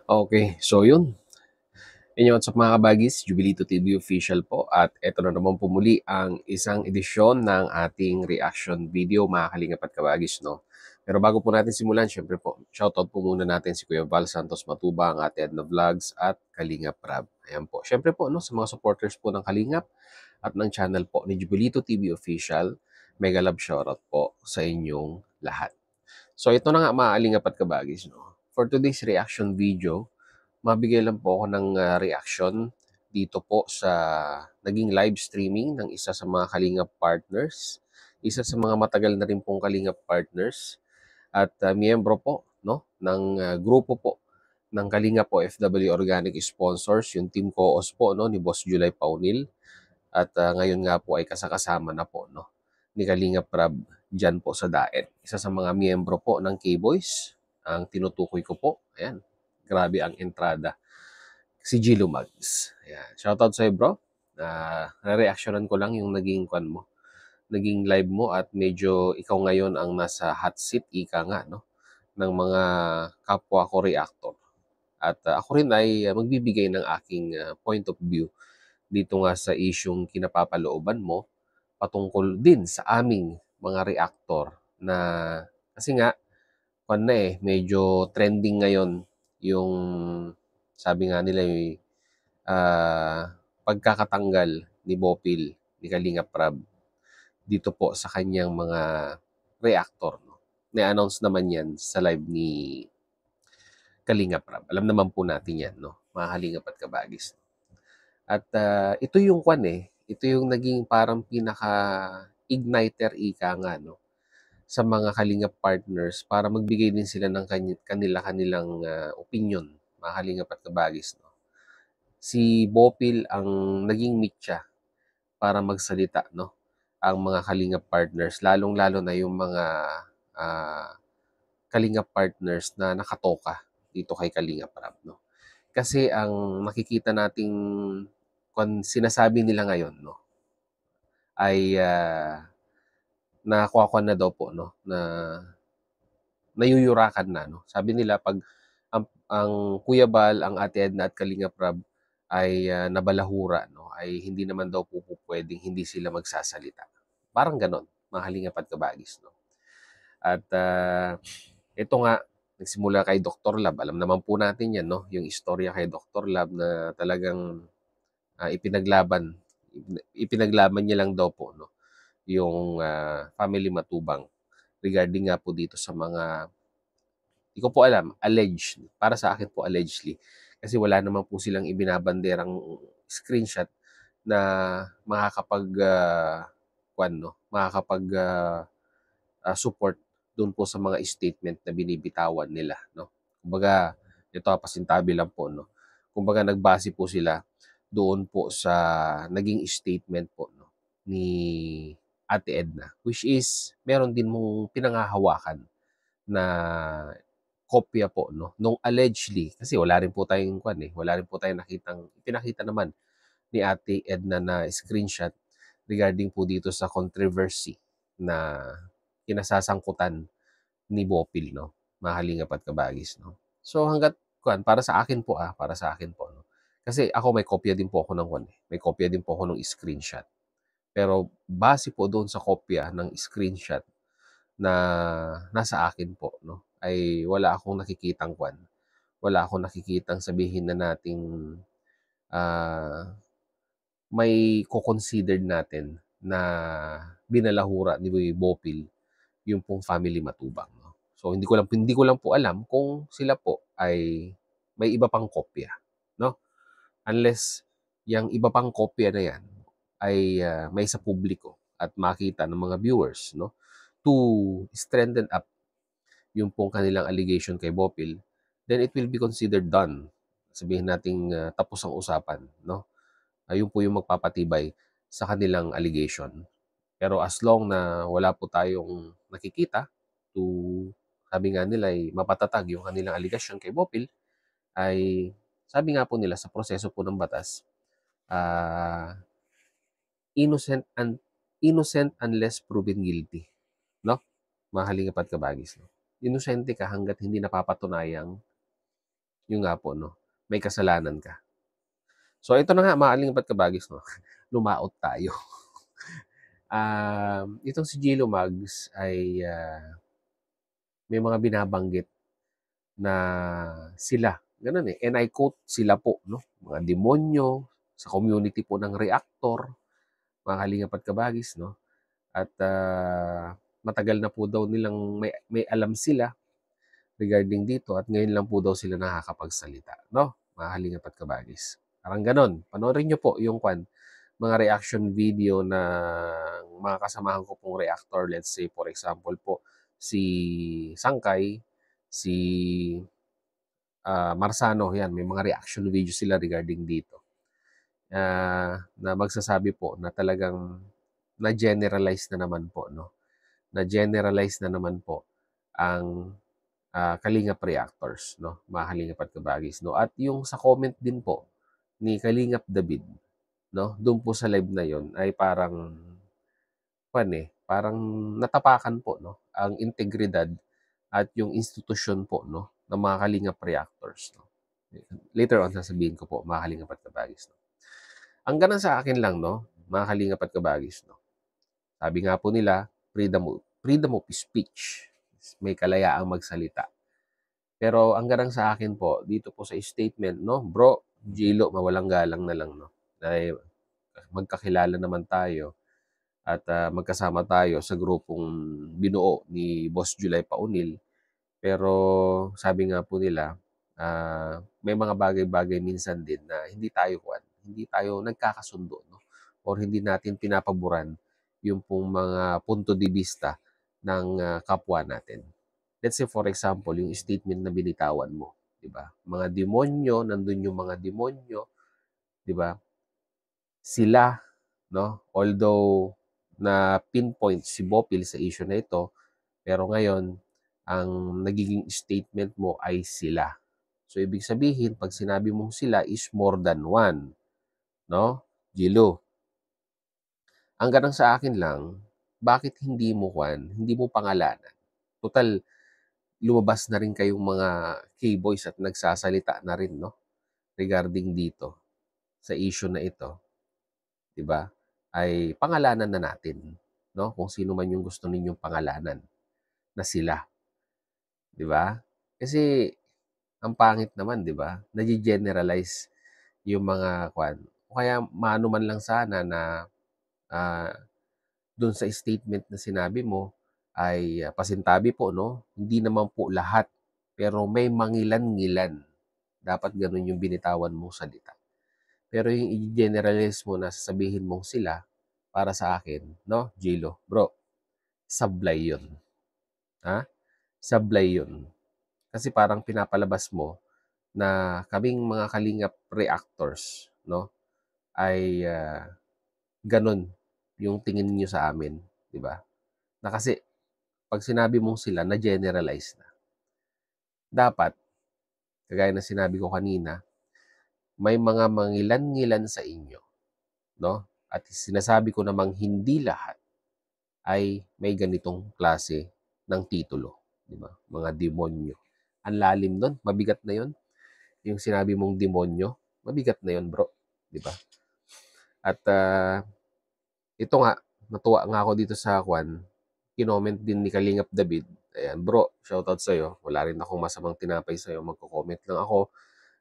Okay, so yun. Inyo what's up mga kabagis, Jubilito TV official po at eto na naman po muli ang isang edisyon ng ating reaction video mga kalingap at kabagis, no? Pero bago po natin simulan, syempre po, shoutout po muna natin si Kuya Val Santos Matuba, ang Ate Edna Vlogs at Kalingap Rab. Ayan po. Syempre po, no, sa mga supporters po ng Kalingap at ng channel po ni Jubilito TV official, mega love shoutout po sa inyong lahat. So ito na nga mga kalingap at kabagis, no? For today's reaction video, mabigay lang po ako ng reaction dito po sa naging live streaming ng isa sa mga Kalingap partners, isa sa mga matagal na rin pong Kalingap partners at miyembro po, no, ng grupo po ng Kalingap OFW Organic Sponsors, yung Team Coos po, no, ni Boss July Paunil, at ngayon nga po ay kasakasama na po, no, ni Kalingap Rab dyan po sa Daet. Isa sa mga miyembro po ng K-Boys, ang tinutukoy ko po. Ayan, grabe ang entrada. Si Gilo Mags. Ayan, shoutout sa'yo bro. Na-reactionan ko lang yung naging kwan mo. Naging live mo at medyo ikaw ngayon ang nasa hot seat, ika nga, no, ng mga kapwa ko reactor. At ako rin ay magbibigay ng aking point of view dito nga sa isyung kinapapalooban mo patungkol din sa aming mga reactor na kasi nga kwan na medyo trending ngayon yung sabi nga nila yung pagkakatanggal ni Bopil ni Kalingap Rab dito po sa kanyang mga reactor, no? Na-announce naman yan sa live ni Kalingap Rab. Alam naman po natin yan, no? Mga Kalingap at Kabagis. At ito yung kwan ito yung naging parang pinaka-igniter ika nga, no? Sa mga Kalingap partners para magbigay din sila ng kanila-kanilang opinion, mga Kalingap at Kabagis, no? Si Bopil ang naging mitya para magsalita, no? Ang mga Kalingap partners, lalong-lalo na yung mga ah, Kalingap partners na nakatoka dito kay Kalingap Rab, no? Kasi ang makikita nating kung sinasabi nila ngayon, no, ay nakakuha na daw po, no, na nayuyurakan na, no. Sabi nila pag ang Kuya Bal, ang Ate Edna at Kalingap Rab ay nabalahura, no, ay hindi naman daw po pwedeng hindi sila magsasalita. Parang ganon, mga Kalingap at Kabagis, no. At ito nga, nagsimula kay Dr. Lab. Alam naman po natin yan, no, yung istorya kay Dr. Lab na talagang ipinaglaban niya lang daw po, no, yung family Matubang regarding nga po dito sa mga, di ko po alam, alleged. Para sa akin po, allegedly. Kasi wala naman po silang ibinabanderang screenshot na makakapag, makakapag support doon po sa mga statement na binibitawan nila, no. Kumbaga, ito pasintabi lang po, no. Kumbaga nagbase po sila doon po sa naging statement po, no, ni Ate Edna, which is meron din mong pinanghahawakan na kopya po, no, nung allegedly, kasi wala rin po tayong wala rin po tayong pinakita naman ni Ate Edna na screenshot regarding po dito sa controversy na kinasasangkutan ni Bopil, no, mga Kalingap at Kabagis, no. So hangga't para sa akin po, para sa akin po, no. Kasi ako may kopya din po ako ng may kopya din po ako ng screenshot. Pero base po doon sa kopya ng screenshot na nasa akin po, no, ay wala akong nakikitang wala akong nakikitang sabihin na nating ah, may ko-considered natin na binalahura ni Bopil yung pong family Matubang, no. So hindi ko lang po alam kung sila po ay may iba pang kopya, no. Unless yung iba pang kopya na yan ay may sa publiko at makita ng mga viewers, no, to strengthen up yung pong kanilang allegation kay Bopil, then it will be considered done. Sabihin nating tapos ang usapan, no. Ayun po yung magpapatibay sa kanilang allegation. Pero as long na wala po tayong nakikita to, sabi nga nila ay mapatatag yung kanilang allegation kay Bopil, ay sabi nga po nila sa proseso po ng batas, ah, innocent and innocent unless proven guilty, no? Mga Kalingap at Kabagis, no? Inosente ka hangga't hindi napapatunayang yun nga po 'no, may kasalanan ka. So ito na nga mga kalingap at kabagis 'no, lumaot tayo. Itong si Gilo Mags ay, may mga binabanggit na sila, gano'n, and I quote, "Sila po 'no, mga demonyo sa community po ng reactor," mga kalingap at kabagis 'no. At, matagal na po daw nilang may alam sila regarding dito at ngayon lang po daw sila nakakapagsalita 'no, mga kalingap at kabagis. Parang gano'n. Panoorin niyo po yung mga reaction video ng mga kasamahan ko pong reactor. Let's say for example po, si Sangkay, si, Marsano, 'yan may mga reaction video sila regarding dito. Na magsasabi po na talagang na-generalize na naman po 'no, na-generalize na naman po ang, Kalingap reactors 'no, mga kalingap at kabagis 'no. At yung sa comment din po ni Kalingap David 'no, dun po sa live na yun ay parang parang natapakan po 'no, ang integridad at yung institusyon po 'no, ng mga Kalingap reactors 'no. Later on sasabihin ko po mga kalingap at kabagis 'no. Ang gano'n sa akin lang 'no, mga kalingap at kabagis 'no, sabi nga po nila freedom of speech, may kalayaang magsalita. Pero ang gano'n sa akin po dito po sa statement 'no, "Bro, Gilo, mawalang galang na lang 'no, ay magkakilala naman tayo at, magkasama tayo sa grupong binuo ni Boss July Paunil." Pero sabi nga po nila, may mga bagay-bagay minsan din na hindi tayo nagkakasundo 'no, or hindi natin pinapaboran yung pong mga punto de vista ng, kapwa natin. Let's say for example, yung statement na binitawan mo, 'di ba? Mga demonyo, nandun yung mga demonyo, 'di ba? Sila 'no, although na pinpoint si Bopil sa issue na ito, pero ngayon ang nagiging statement mo ay sila. So ibig sabihin 'pag sinabi mong sila is more than one, 'no, Gilo. Ang gano'n sa akin lang, bakit hindi mo pangalanan? Total lumabas na rin kayong mga K-boys at nagsasalita na rin 'no, regarding dito sa issue na ito, 'di ba? Ay pangalanan na natin 'no, kung sino man yung gusto ninyong pangalanan na sila, 'di ba? Kasi ang pangit naman 'di ba, nage-generalize yung mga o kaya maano man lang sana na, ah, dun sa statement na sinabi mo ay, pasintabi po 'no, hindi naman po lahat, pero may mangilan-ngilan. Dapat gano'n yung binitawan mong salita. Pero yung i-generalize mo na sasabihin mong sila, para sa akin 'no, Gilo, bro, sablay yun, ha? Sablay yun. Kasi parang pinapalabas mo na kaming mga kalingap reactors 'no, ay, gano'n yung tingin niyo sa amin, 'di ba? Na kasi 'pag sinabi mong sila na-generalize na. Dapat, kagaya ng sinabi ko kanina, may mga mangilan-ngilan sa inyo 'no, at sinasabi ko namang hindi lahat ay may ganitong klase ng titulo, 'di ba? Mga demonyo. Ang lalim nun, mabigat na yun. Yung sinabi mong demonyo, mabigat na yun bro, 'di ba? At, ito nga, natuwa nga ako dito sa kinoment din ni Kalingap David. Ayan, bro, shoutout sa'yo. Wala rin akong masamang tinapay sa'yo. Magko-comment lang ako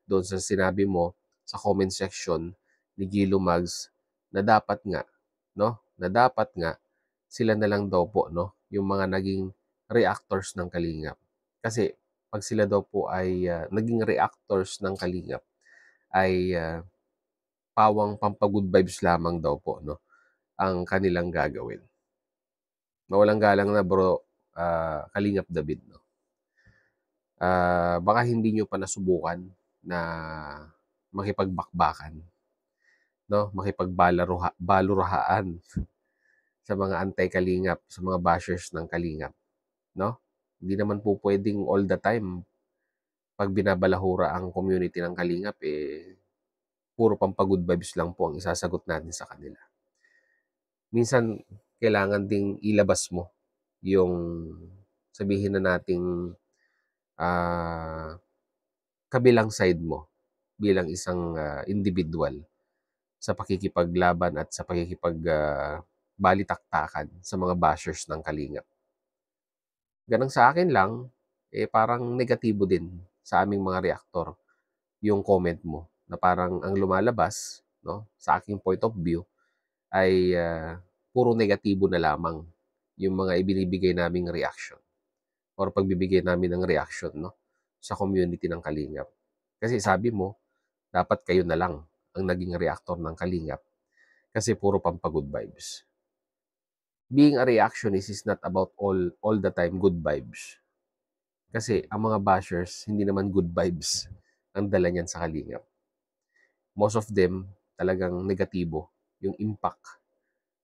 doon sa sinabi mo sa comment section ni Gilo Mags na dapat nga, no? Na dapat nga sila na lang daw po, no? Yung mga naging reactors ng Kalingap. Kasi pag sila daw po ay naging reactors ng Kalingap ay pawang pampagood vibes lamang daw po, no? Ang kanilang gagawin. Mawalang galang na bro, Kalingap David, no? Baka hindi nyo pa nasubukan na makipagbakbakan, no? Balurahaan sa mga anti-Kalingap, sa mga bashers ng Kalingap, no? Hindi naman po pwedeng all the time 'pag binabalahura ang community ng Kalingap, puro pampagood vibes lang po ang isasagot natin sa kanila. Minsan kailangan ding ilabas mo yung sabihin na nating, ah kabilang side mo bilang isang individual sa pakikipaglaban at sa balitaktakan sa mga bashers ng Kalingap. Ganang sa akin lang, parang negatibo din sa aming mga reaktor yung comment mo na parang ang lumalabas, no, sa aking point of view ay puro negatibo na lamang yung mga ibinibigay naming reaction or pagbibigay namin ng reaction, no, sa community ng Kalingap. Kasi sabi mo, dapat kayo na lang ang naging reactor ng Kalingap kasi puro pampagood vibes. Being a reactionist is not about all the time good vibes. Kasi ang mga bashers, hindi naman good vibes ang dala niyan sa Kalingap. Most of them, talagang negatibo yung impact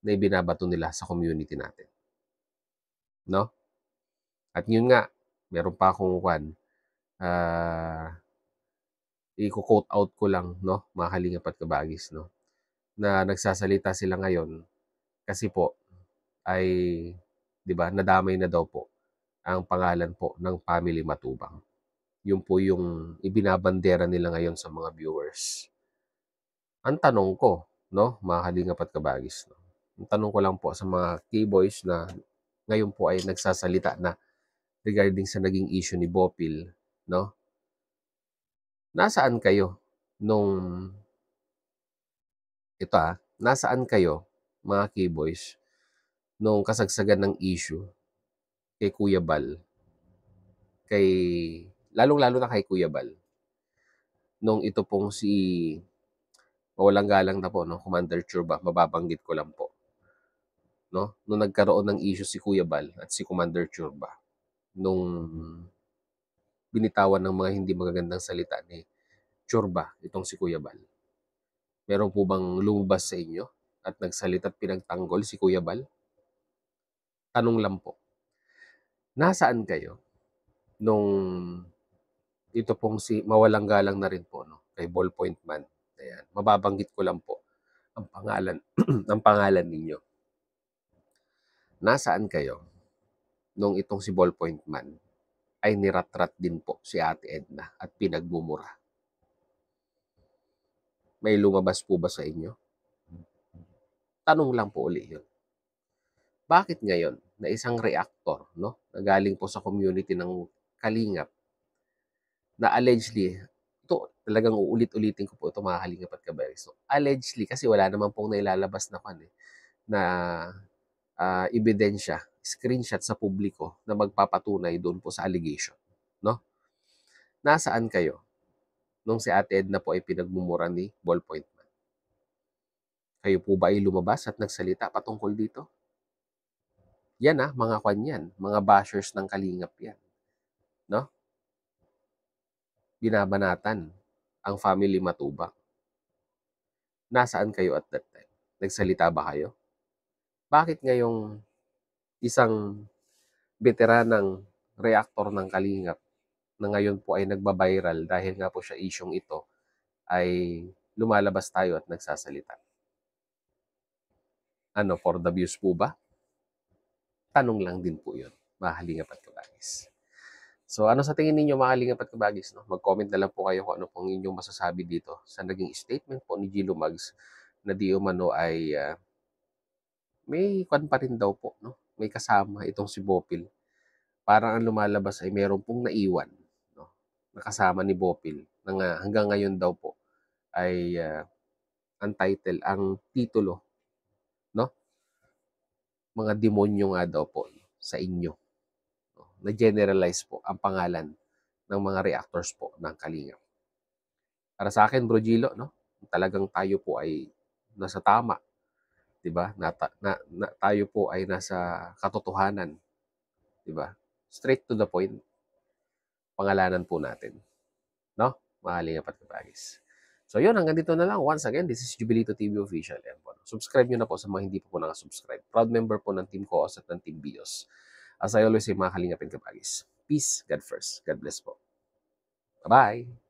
na ibinabato nila sa community natin. No? At yun nga, meron pa akong i-quote out ko lang, no, mga Kalingap at Kabagis, no, na nagsasalita sila ngayon kasi po ay, di ba, nadamay na daw po ang pangalan po ng Family Matubang. Yun po yung ibinabandera nila ngayon sa mga viewers. Ang tanong ko, no, mga Kalingap at Kabagis, no, ang tanong ko lang po sa mga K-boys na ngayon po ay nagsasalita na regarding sa naging issue ni Bopil, no, nasaan kayo nung nasaan kayo, mga K-boys, nung kasagsagan ng issue kay Kuya Bal, kay lalong-lalo na kay Kuya Bal, nung ito pong si mawalang galang na po, no, Commander Churba, mababanggit ko lang po, no, nung nagkaroon ng issue si Kuya Bal at si Commander Churba, nung binitawan ng mga hindi magagandang salita ni Churba, itong si Kuya Bal. Meron po bang lumabas sa inyo at nagsalita at pinagtanggol si Kuya Bal? Tanong lang po. Nasaan kayo nung ito pong si mawalang galang na rin po, no, kay Ballpoint Man? Ayan, mababanggit ko lang po ang pangalan ang pangalan ninyo. Nasaan kayo nung itong si Ballpoint Man ay niratrat din po si Ate Edna at pinagmumura? May lumabas po ba sa inyo? Tanong lang po uli yun. Bakit ngayon na isang reactor, no, na galing po sa community ng Kalingap na allegedly, ito talagang uulit-ulitin ko po ito, mga Kalingap at Kabagis. So, allegedly, kasi wala naman pong nailalabas na ebidensya, screenshot sa publiko na magpapatunay doon po sa allegation, no? Nasaan kayo nung si Ate Edna po ay pinagmumura ni Ballpoint Man? Kayo po ba ay lumabas at nagsalita patungkol dito? Yan mga kwan yan, mga bashers ng Kalingap yan, no? Binabanatan ang Family Matubang. Nasaan kayo at that time? Nagsalita ba kayo? Bakit ngayong isang veteranang reactor ng Kalingap na ngayon po ay nagba-viral dahil nga po siya isyong ito ay lumalabas tayo at nagsasalita? Ano, for the views po ba? Tanong lang din po yun, mga Kalingap at Kabagis. So ano sa tingin ninyo, mga Kalingap at Kabagis, no? Mag-comment na lang po kayo kung ano pong inyong masasabi dito sa naging statement po ni Gilo Mags na di umano ay may kwan pa rin daw po, no? May kasama itong si Bopil. Parang ang lumalabas ay meron pong naiwan, no, nakasama ni Bopil na hanggang ngayon daw po ay ang title, ang titulo, no, mga demonyo nga daw po, no, sa inyo, no? Na-generalize po ang pangalan ng mga reactors po ng Kalingap. Para sa akin, Bro Gilo, no, talagang tayo po ay nasa tama, 'di ba? Tayo po ay nasa katotohanan, 'di ba? Straight to the point, pangalanan po natin, no? Mga Kalingap at Kabagis. So yun, hanggang dito na lang. Once again, this is Jubilito TV Official. And po, subscribe nyo na po sa mga hindi po nakasubscribe. Proud member po ng Team Coos at ng Team Bios. As I always say, mga Kalingap and Kabagis, peace, God first. God bless po. Bye-bye!